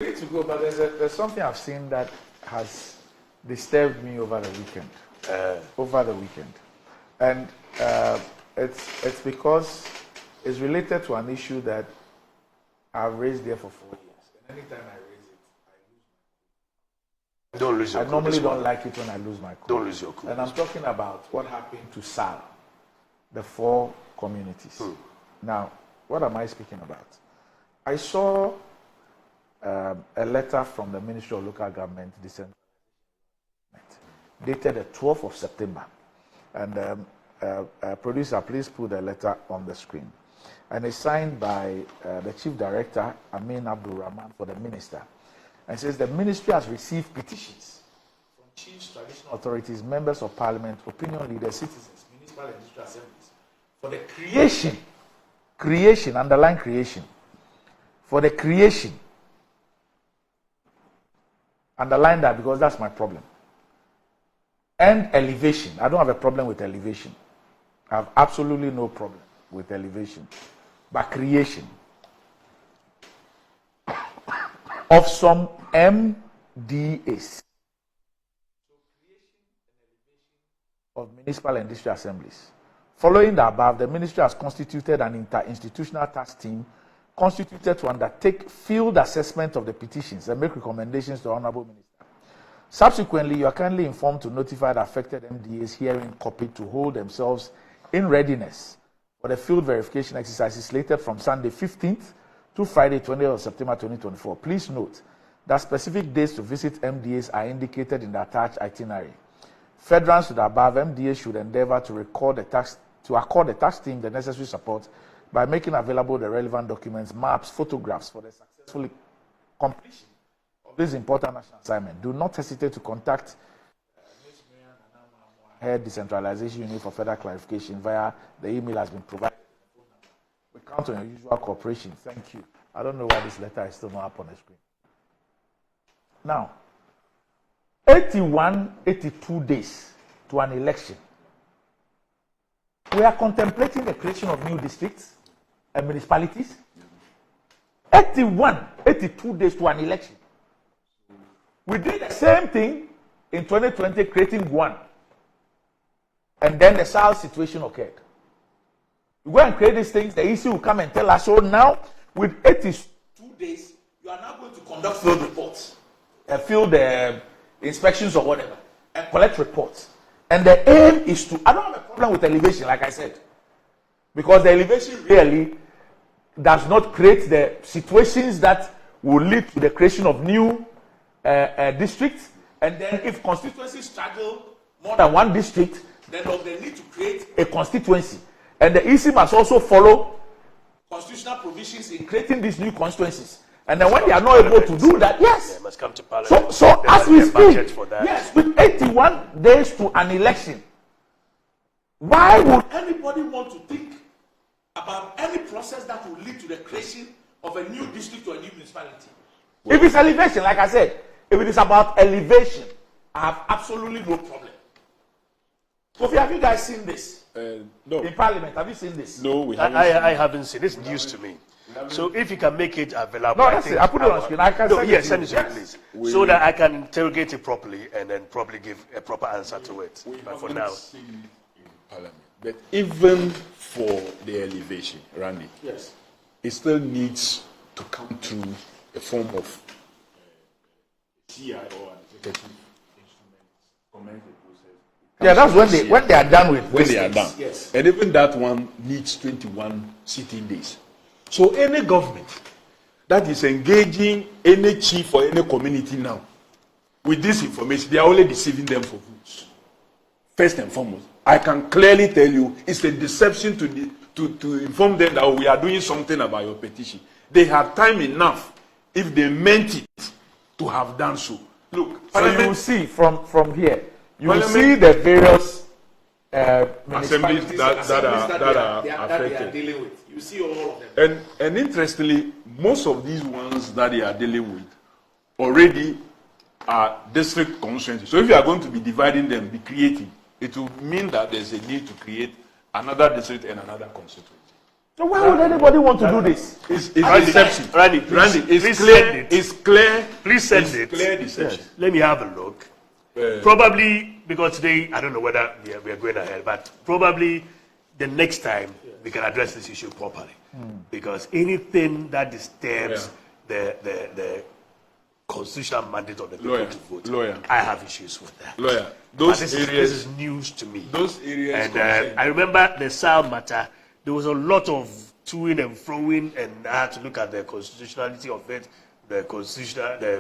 need to go, but there's something I've seen that has disturbed me over the weekend. And it's because it's related to an issue that I've raised there for 4 years. And anytime I raise it, I lose my cool. Don't lose your cool. I normally don't like it when I lose my cool. Don't lose your cool. And I'm talking about what happened to SAL, the 4 communities. Now, what am I speaking about? I saw a letter from the Ministry of Local Government Decentralization dated the 12th of September. And producer, please put the letter on the screen. And it's signed by the Chief Director, Amin Abdul Rahman, for the Minister. And it says the Ministry has received petitions from chiefs, traditional authorities, members of Parliament, opinion leaders, citizens, municipal and district assemblies for the creation, underline creation, for the creation. Underline that because that's my problem. And elevation. I don't have a problem with elevation. I have absolutely no problem with elevation. But creation of some MDAs. Of municipal and district assemblies. Following the above, the ministry has constituted an interinstitutional task team constituted to undertake field assessment of the petitions and make recommendations to the Honorable Minister. Subsequently, you are kindly informed to notify the affected MDAs herein copied to hold themselves in readiness for the field verification exercises slated from Sunday 15th to Friday 20th of September 2024. Please note that specific dates to visit MDAs are indicated in the attached itinerary. Furtherance to the above, MDAs should endeavor to accord the task team the necessary support by making available the relevant documents, maps, photographs for the successful completion of this important national assignment. Do not hesitate to contact Head Decentralization Unit for further clarification via the email has been provided. We count on your usual cooperation. Thank you. I don't know why this letter is still not up on the screen. Now, 82 days to an election. We are contemplating the creation of new districts and municipalities. 82 days to an election. We did the same thing in 2020, creating one. And then the SARS situation occurred. You go and create these things, the EC will come and tell us, so now, with 82 days, you are now going to conduct field reports, field inspections or whatever, and collect reports. And the aim is to, I don't have a problem with elevation, like I said, because the elevation really does not create the situations that will lead to the creation of new districts. And then if constituencies struggle more than one district, then they need to create a constituency. And the EC must also follow constitutional provisions in creating these new constituencies. And then when they are not able to do that, yes. They must come to Parliament. So as we speak, yes, with 81 days to an election, why would anybody want to think about any process that will lead to the creation of a new district or a new municipality? Well, if it's elevation, like I said, if it is about elevation, I have absolutely no problem. Kofi, have you guys seen this? No. In Parliament, have you seen this? No, we haven't. I haven't seen. It's news to me. So if you can make it available, no, that's it. I put it on screen. I can send it to you. Send it to me, please, so that I can interrogate it properly and then probably give a proper answer to it. But for now, seen it in Parliament. But even for the elevation, Randy, yes, it still needs to come through a form of CI or an executive instrument, commence the process. Yeah, that's when they are done with when they are done. Yes. And even that one needs 21 sitting days. So any government that is engaging any chief or any community now with this information, they are only deceiving them for votes. First and foremost, I can clearly tell you it's a deception to inform them that we are doing something about your petition. They have time enough, if they meant it, to have done so. Look, so you will see from here, you will see the various assemblies that are they are dealing with. You see all of them. And interestingly, most of these ones that they are dealing with already are district constituencies. So if you are going to be dividing them, be creative, it will mean that there's a need to create another district and another constituency. So why would anybody want to do this? It's deception. Randy, it's clear. It's clear. Please send it's it. Clear deception. Yes. Let me have a look. Probably because today I don't know whether we are going ahead, but probably the next time we can address this issue properly. Because anything that disturbs the constitutional mandate of the people to vote, I have issues with that. This is news to me. Those areas. And I remember the SAL matter. There was a lot of toing and froing, and I had to look at the constitutionality of it. The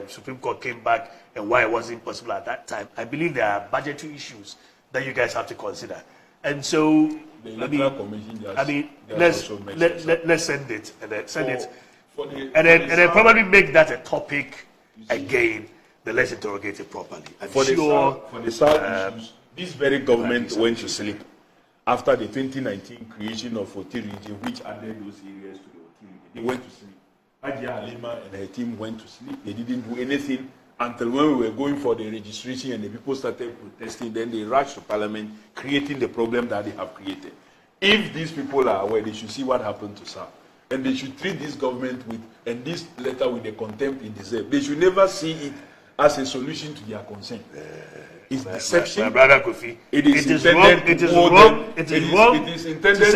Supreme Court came back and why it wasn't possible at that time. I believe there are budgetary issues that you guys have to consider. And so, let's send it and then send it, and then probably make that a topic again. Then let's interrogate it properly. For the South issues, this very government went to sleep after the 2019 creation of Oti region, which added those areas to the Oti region. They went to sleep. Ajia Halima and her team went to sleep. They didn't do anything until when we were going for the registration and the people started protesting. Then they rushed to Parliament, creating the problem that they have created. If these people are aware, they should see what happened to SAL. And they should treat this government and this letter with the contempt it deserves. They should never see it as a solution to their concern. It's deception. My brother Kofi, it is wrong. It is wrong to say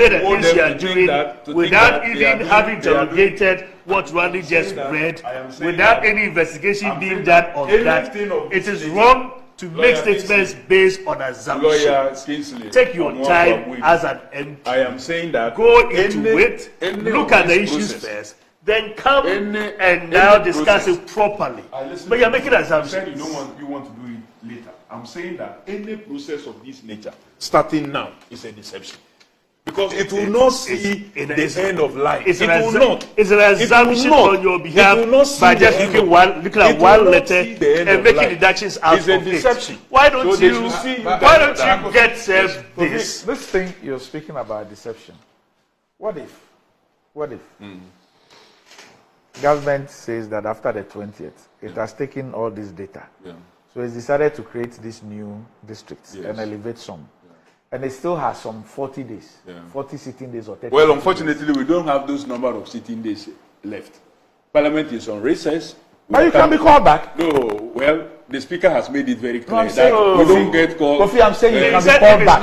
the things you are doing without even having interrogated what Randy just read, without any investigation being done on that. It is wrong to make statements based on assumptions. Take your time as an MP. I am saying that. Go into it, look at the issues first, then come and now discuss it properly. But you're making assumptions. You want to do it later. I'm saying that any process of this nature, starting now, is a deception. Because it will not see the end of life. It will not. It's an assumption on your behalf by just looking at one letter and making deductions out of it. It's a deception. Why don't you get this? This thing you're speaking about, deception. What if government says that after the 20th, it has taken all this data. So it's decided to create these new districts and elevate some. And it still has some 40 days, 40 sitting days or 30 Well, unfortunately, we don't have those number of sitting days left. Parliament is on recess. But you can be called back. No, well, the Speaker has made it very clear that we don't get called. Kofi, I'm saying you can be called back.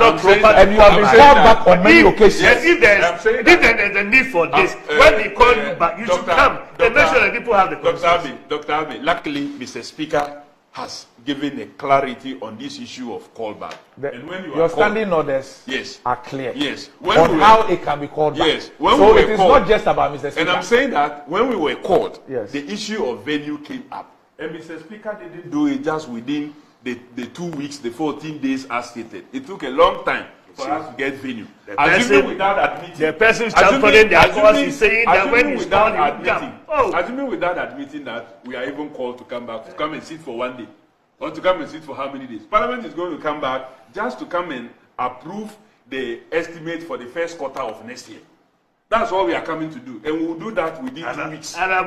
And you have been called back on many occasions. Yes, if there's a need for this, when we call you back, you should come and make sure that people have the conversation. Dr. Abbey, luckily, Mr. Speaker has given a clarity on this issue of callback. And when your standing orders are clear on how it can be called back. Yes. So it is not just about Mr. Speaker. And I'm saying that when we were called, the issue of venue came up. And Mr. Speaker didn't do it just within the 2 weeks, the 14 days as stated. It took a long time for us to get venue. The person championing their cause is saying that when he's called, assuming without admitting that we are even called to come back, to come and sit for 1 day, or to come and sit for how many days? Parliament is going to come back just to come and approve the estimate for the first quarter of next year. That's what we are coming to do, and we will do that within 2 weeks. We are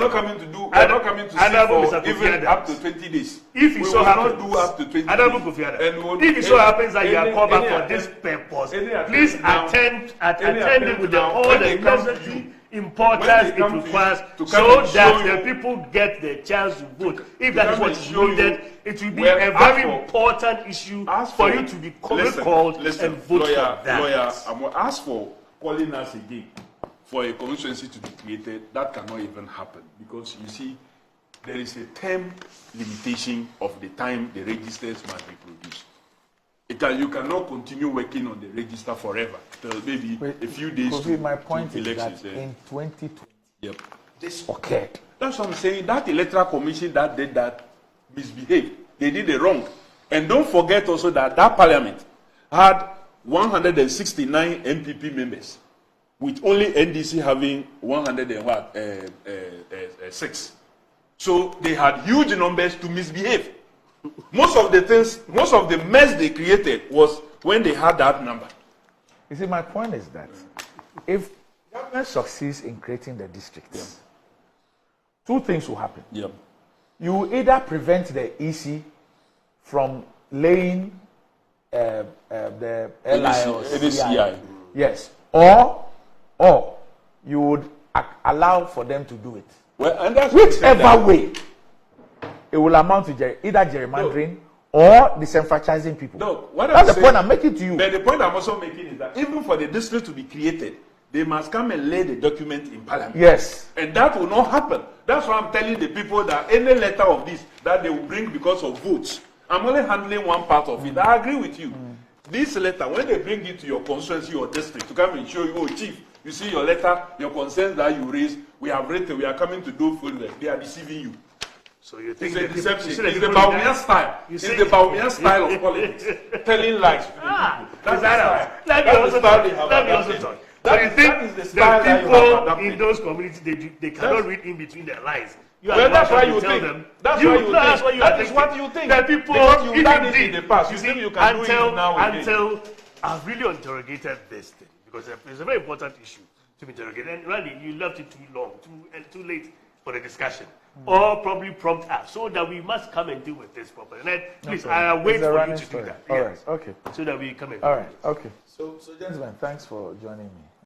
not coming to do. We are not coming to sit for even up to 20 days. If it so happens, do up to 20 days. If it so happens that you are called back for this purpose, please attend it with all the necessary importance it requires, so that the people get the chance to vote. If that is what is needed, it will be a very important issue for you to be called and vote for that. Lawyer, I'm going to ask for calling us again for a constituency to be created. That cannot even happen, because you see, there is a term limitation of the time the registers must be produced. You cannot continue working on the register forever till maybe a few days. My point is elections, that in 2020, this occurred. That's what I'm saying. That electoral commission that did that misbehaved. They did it wrong. And don't forget also that Parliament had 169 MPP members, with only NDC having 106. So they had huge numbers to misbehave. Most of the mess they created was when they had that number. You see, my point is that if government succeeds in creating the districts, two things will happen. You either prevent the EC from laying the LI or CI. Yes. Or you would allow for them to do it. Well, and that's what Whichever way, it will amount to either gerrymandering or disenfranchising people. No, what that's I'm the saying, point I'm making to you. But the point I'm also making is that even for the district to be created, they must come and lay the document in parliament. Yes. And that will not happen. That's why I'm telling the people that any letter of this that they will bring because of votes, I'm only handling one part of it. I agree with you. This letter, when they bring it to your constituency or district to come and show you, oh, chief, you see your letter, your concerns that you raised, we have written, we are coming to do full work. They are deceiving you. So you think It's a deception. It's the the Baumian style. It's the Baumian style of politics. Telling lies to the people. That's the style. Let me also talk. That you is think the style that you have people adopted. in those communities, they cannot read in between their lines. You Well, that's why you tell think. them. That's why you think. That's what you That are is what you think. That people, Because you've if done it indeed, in the past. you You see, think you can do it now again. until I've really interrogated this thing, because it's a very important issue to be interrogated. And really, you left it too long, too late for the discussion, or probably prompt us so that we must come and deal with this properly. And then, please, I wait for you to do that. All right. Okay. So that we come and. All right. Okay. So gentlemen, thanks for joining me.